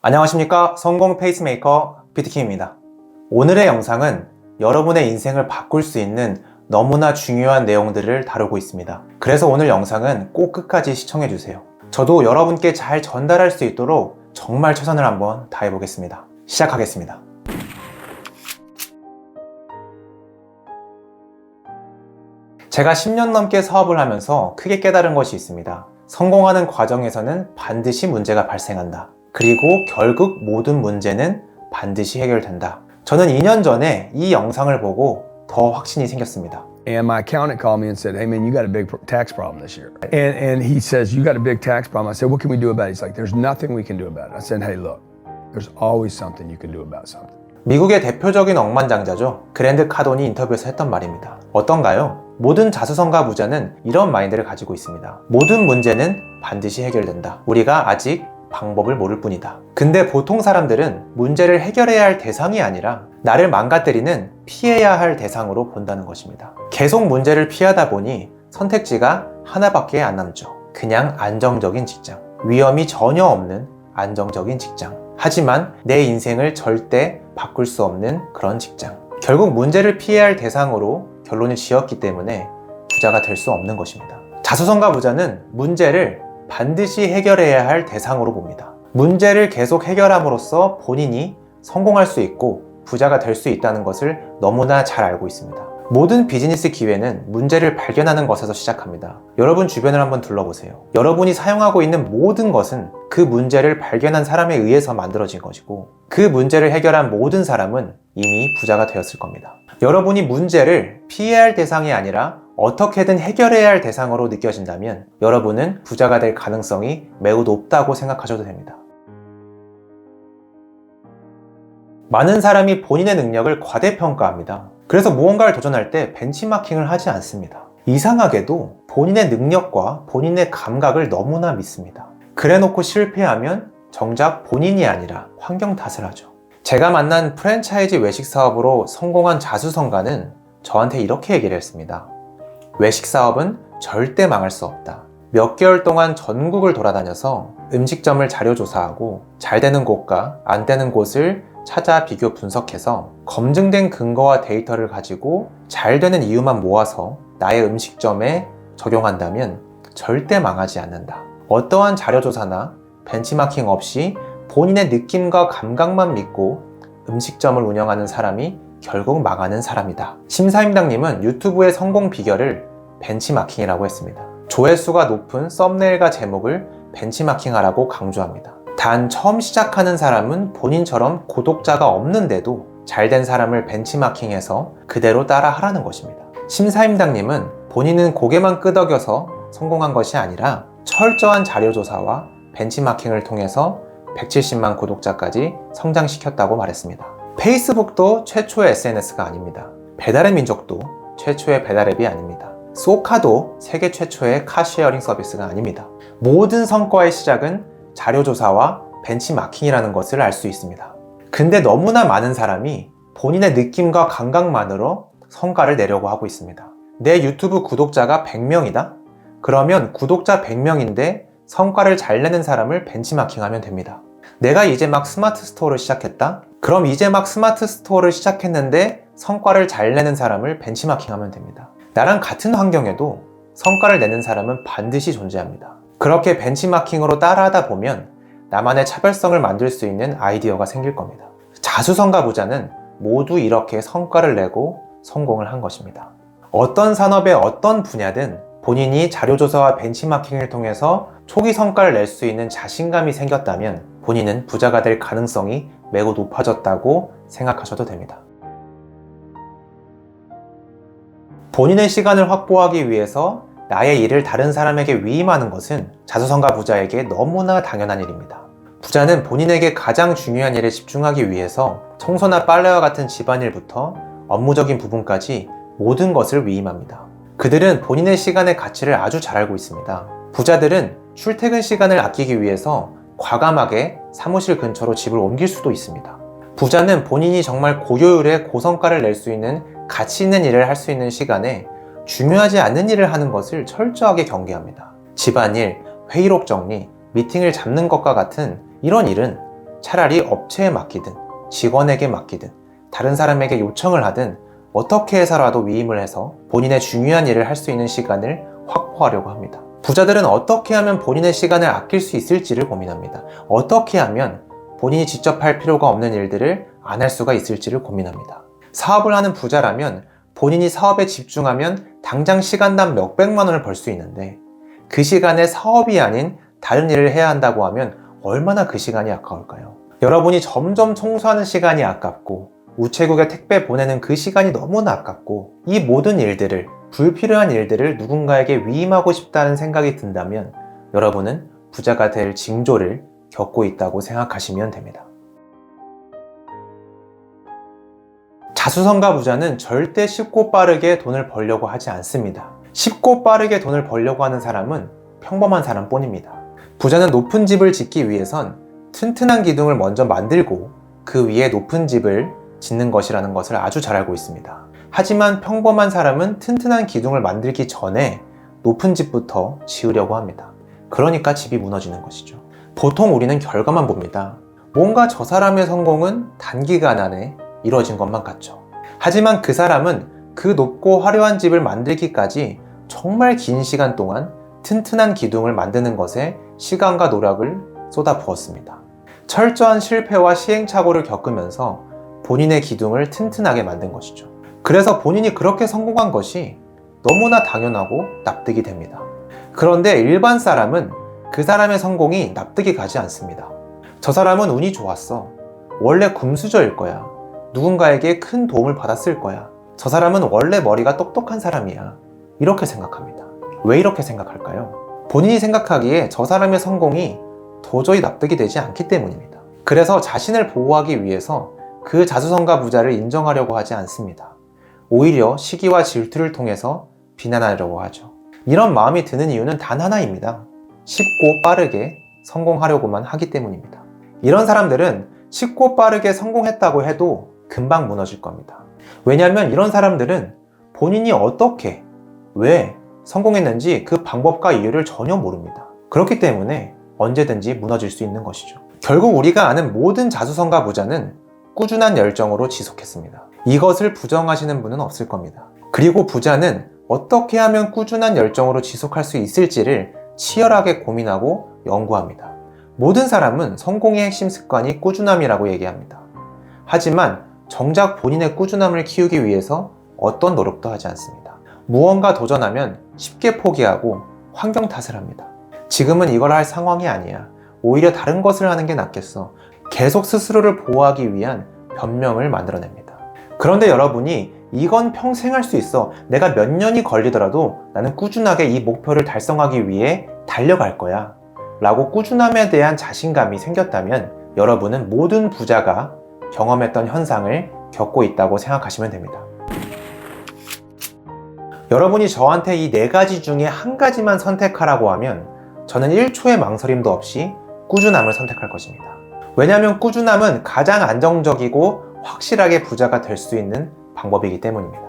안녕하십니까, 성공 페이스메이커 피트킴입니다. 오늘의 영상은 여러분의 인생을 바꿀 수 있는 너무나 중요한 내용들을 다루고 있습니다. 그래서 오늘 영상은 꼭 끝까지 시청해주세요. 저도 여러분께 잘 전달할 수 있도록 정말 최선을 한번 다해보겠습니다. 시작하겠습니다. 제가 10년 넘게 사업을 하면서 크게 깨달은 것이 있습니다. 성공하는 과정에서는 반드시 문제가 발생한다. 그리고 결국 모든 문제는 반드시 해결된다. 저는 2년 전에 이 영상을 보고 더 확신이 생겼습니다. And my accountant called me and said, "Hey man, you got a big tax problem this year." And he says, "You got a big tax problem." I said, "What can we do about it?" He's like, "There's nothing we can do about it." I said, "Hey, look, there's always something you can do about something." 미국의 대표적인 억만장자죠. 그랜트 카돈이 인터뷰에서 했던 말입니다. 어떤가요? 모든 자수성가 부자는 이런 마인드를 가지고 있습니다. 모든 문제는 반드시 해결된다. 우리가 아직 방법을 모를 뿐이다. 근데 보통 사람들은 문제를 해결해야 할 대상이 아니라 나를 망가뜨리는 피해야 할 대상으로 본다는 것입니다. 계속 문제를 피하다 보니 선택지가 하나밖에 안 남죠. 그냥 안정적인 직장. 위험이 전혀 없는 안정적인 직장. 하지만 내 인생을 절대 바꿀 수 없는 그런 직장. 결국 문제를 피해야 할 대상으로 결론을 지었기 때문에 부자가 될 수 없는 것입니다. 자수성가 부자는 문제를 반드시 해결해야 할 대상으로 봅니다. 문제를 계속 해결함으로써 본인이 성공할 수 있고 부자가 될 수 있다는 것을 너무나 잘 알고 있습니다. 모든 비즈니스 기회는 문제를 발견하는 것에서 시작합니다. 여러분 주변을 한번 둘러보세요. 여러분이 사용하고 있는 모든 것은 그 문제를 발견한 사람에 의해서 만들어진 것이고 그 문제를 해결한 모든 사람은 이미 부자가 되었을 겁니다. 여러분이 문제를 피해야 할 대상이 아니라 어떻게든 해결해야 할 대상으로 느껴진다면 여러분은 부자가 될 가능성이 매우 높다고 생각하셔도 됩니다. 많은 사람이 본인의 능력을 과대평가합니다. 그래서 무언가를 도전할 때 벤치마킹을 하지 않습니다. 이상하게도 본인의 능력과 본인의 감각을 너무나 믿습니다. 그래놓고 실패하면 정작 본인이 아니라 환경 탓을 하죠. 제가 만난 프랜차이즈 외식 사업으로 성공한 자수성가는 저한테 이렇게 얘기를 했습니다. 외식 사업은 절대 망할 수 없다. 몇 개월 동안 전국을 돌아다녀서 음식점을 자료조사하고 잘 되는 곳과 안 되는 곳을 찾아 비교 분석해서 검증된 근거와 데이터를 가지고 잘 되는 이유만 모아서 나의 음식점에 적용한다면 절대 망하지 않는다. 어떠한 자료조사나 벤치마킹 없이 본인의 느낌과 감각만 믿고 음식점을 운영하는 사람이 결국 망하는 사람이다. 심사임당님은 유튜브의 성공 비결을 벤치마킹이라고 했습니다. 조회수가 높은 썸네일과 제목을 벤치마킹하라고 강조합니다. 단 처음 시작하는 사람은 본인처럼 구독자가 없는데도 잘된 사람을 벤치마킹해서 그대로 따라 하라는 것입니다. 심사임당님은 본인은 고개만 끄덕여서 성공한 것이 아니라 철저한 자료조사와 벤치마킹을 통해서 170만 구독자까지 성장시켰다고 말했습니다. 페이스북도 최초의 SNS가 아닙니다. 배달의 민족도 최초의 배달앱이 아닙니다. 소카도 세계 최초의 카쉐어링 서비스가 아닙니다. 모든 성과의 시작은 자료조사와 벤치마킹이라는 것을 알 수 있습니다. 근데 너무나 많은 사람이 본인의 느낌과 감각만으로 성과를 내려고 하고 있습니다. 내 유튜브 구독자가 100명이다? 그러면 구독자 100명인데 성과를 잘 내는 사람을 벤치마킹하면 됩니다. 내가 이제 막 스마트 스토어를 시작했다? 그럼 이제 막 스마트 스토어를 시작했는데 성과를 잘 내는 사람을 벤치마킹하면 됩니다. 나랑 같은 환경에도 성과를 내는 사람은 반드시 존재합니다. 그렇게 벤치마킹으로 따라하다 보면 나만의 차별성을 만들 수 있는 아이디어가 생길 겁니다. 자수성가 부자는 모두 이렇게 성과를 내고 성공을 한 것입니다. 어떤 산업의 어떤 분야든 본인이 자료조사와 벤치마킹을 통해서 초기 성과를 낼 수 있는 자신감이 생겼다면 본인은 부자가 될 가능성이 매우 높아졌다고 생각하셔도 됩니다. 본인의 시간을 확보하기 위해서 나의 일을 다른 사람에게 위임하는 것은 자수성가 부자에게 너무나 당연한 일입니다. 부자는 본인에게 가장 중요한 일에 집중하기 위해서 청소나 빨래와 같은 집안일부터 업무적인 부분까지 모든 것을 위임합니다. 그들은 본인의 시간의 가치를 아주 잘 알고 있습니다. 부자들은 출퇴근 시간을 아끼기 위해서 과감하게 사무실 근처로 집을 옮길 수도 있습니다. 부자는 본인이 정말 고효율의 고성과를 낼 수 있는 가치 있는 일을 할 수 있는 시간에 중요하지 않는 일을 하는 것을 철저하게 경계합니다. 집안일, 회의록 정리, 미팅을 잡는 것과 같은 이런 일은 차라리 업체에 맡기든 직원에게 맡기든 다른 사람에게 요청을 하든 어떻게 해서라도 위임을 해서 본인의 중요한 일을 할 수 있는 시간을 확보하려고 합니다. 부자들은 어떻게 하면 본인의 시간을 아낄 수 있을지를 고민합니다. 어떻게 하면 본인이 직접 할 필요가 없는 일들을 안 할 수가 있을지를 고민합니다. 사업을 하는 부자라면 본인이 사업에 집중하면 당장 시간당 몇백만 원을 벌 수 있는데 그 시간에 사업이 아닌 다른 일을 해야 한다고 하면 얼마나 그 시간이 아까울까요? 여러분이 점점 청소하는 시간이 아깝고 우체국에 택배 보내는 그 시간이 너무나 아깝고 이 모든 일들을, 불필요한 일들을 누군가에게 위임하고 싶다는 생각이 든다면 여러분은 부자가 될 징조를 겪고 있다고 생각하시면 됩니다. 자수성가 부자는 절대 쉽고 빠르게 돈을 벌려고 하지 않습니다. 쉽고 빠르게 돈을 벌려고 하는 사람은 평범한 사람뿐입니다. 부자는 높은 집을 짓기 위해선 튼튼한 기둥을 먼저 만들고 그 위에 높은 집을 짓는 것이라는 것을 아주 잘 알고 있습니다. 하지만 평범한 사람은 튼튼한 기둥을 만들기 전에 높은 집부터 지으려고 합니다. 그러니까 집이 무너지는 것이죠. 보통 우리는 결과만 봅니다. 뭔가 저 사람의 성공은 단기간 안에 이루어진 것만 같죠. 하지만 그 사람은 그 높고 화려한 집을 만들기까지 정말 긴 시간 동안 튼튼한 기둥을 만드는 것에 시간과 노력을 쏟아부었습니다. 철저한 실패와 시행착오를 겪으면서 본인의 기둥을 튼튼하게 만든 것이죠. 그래서 본인이 그렇게 성공한 것이 너무나 당연하고 납득이 됩니다. 그런데 일반 사람은 그 사람의 성공이 납득이 가지 않습니다. 저 사람은 운이 좋았어. 원래 금수저일 거야. 누군가에게 큰 도움을 받았을 거야. 저 사람은 원래 머리가 똑똑한 사람이야. 이렇게 생각합니다. 왜 이렇게 생각할까요? 본인이 생각하기에 저 사람의 성공이 도저히 납득이 되지 않기 때문입니다. 그래서 자신을 보호하기 위해서 그 자수성가 부자를 인정하려고 하지 않습니다. 오히려 시기와 질투를 통해서 비난하려고 하죠. 이런 마음이 드는 이유는 단 하나입니다. 쉽고 빠르게 성공하려고만 하기 때문입니다. 이런 사람들은 쉽고 빠르게 성공했다고 해도 금방 무너질 겁니다. 왜냐하면 이런 사람들은 본인이 어떻게, 왜 성공했는지 그 방법과 이유를 전혀 모릅니다. 그렇기 때문에 언제든지 무너질 수 있는 것이죠. 결국 우리가 아는 모든 자수성가 부자는 꾸준한 열정으로 지속했습니다. 이것을 부정하시는 분은 없을 겁니다. 그리고 부자는 어떻게 하면 꾸준한 열정으로 지속할 수 있을지를 치열하게 고민하고 연구합니다. 모든 사람은 성공의 핵심 습관이 꾸준함이라고 얘기합니다. 하지만 정작 본인의 꾸준함을 키우기 위해서 어떤 노력도 하지 않습니다. 무언가 도전하면 쉽게 포기하고 환경 탓을 합니다. 지금은 이걸 할 상황이 아니야. 오히려 다른 것을 하는 게 낫겠어. 계속 스스로를 보호하기 위한 변명을 만들어냅니다. 그런데 여러분이 이건 평생 할 수 있어. 내가 몇 년이 걸리더라도 나는 꾸준하게 이 목표를 달성하기 위해 달려갈 거야. 라고 꾸준함에 대한 자신감이 생겼다면 여러분은 모든 부자가 경험했던 현상을 겪고 있다고 생각하시면 됩니다. 여러분이 저한테 이 4가지 중에 한 가지만 선택하라고 하면 저는 1초의 망설임도 없이 꾸준함을 선택할 것입니다. 왜냐하면 꾸준함은 가장 안정적이고 확실하게 부자가 될 수 있는 방법이기 때문입니다.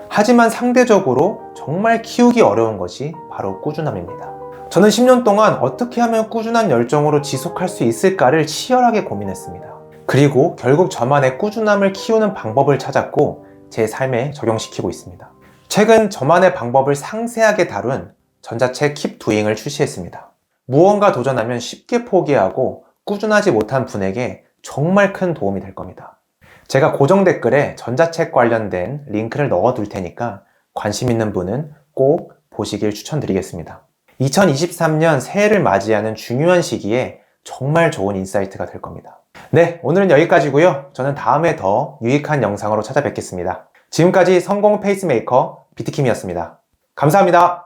하지만 상대적으로 정말 키우기 어려운 것이 바로 꾸준함입니다. 저는 10년 동안 어떻게 하면 꾸준한 열정으로 지속할 수 있을까를 치열하게 고민했습니다. 그리고 결국 저만의 꾸준함을 키우는 방법을 찾았고 제 삶에 적용시키고 있습니다. 최근 저만의 방법을 상세하게 다룬 전자책 Keep Doing을 출시했습니다. 무언가 도전하면 쉽게 포기하고 꾸준하지 못한 분에게 정말 큰 도움이 될 겁니다. 제가 고정 댓글에 전자책 관련된 링크를 넣어둘 테니까 관심 있는 분은 꼭 보시길 추천드리겠습니다. 2023년 새해를 맞이하는 중요한 시기에 정말 좋은 인사이트가 될 겁니다. 네, 오늘은 여기까지고요. 저는 다음에 더 유익한 영상으로 찾아뵙겠습니다. 지금까지 성공 페이스메이커 비트킴이었습니다. 감사합니다.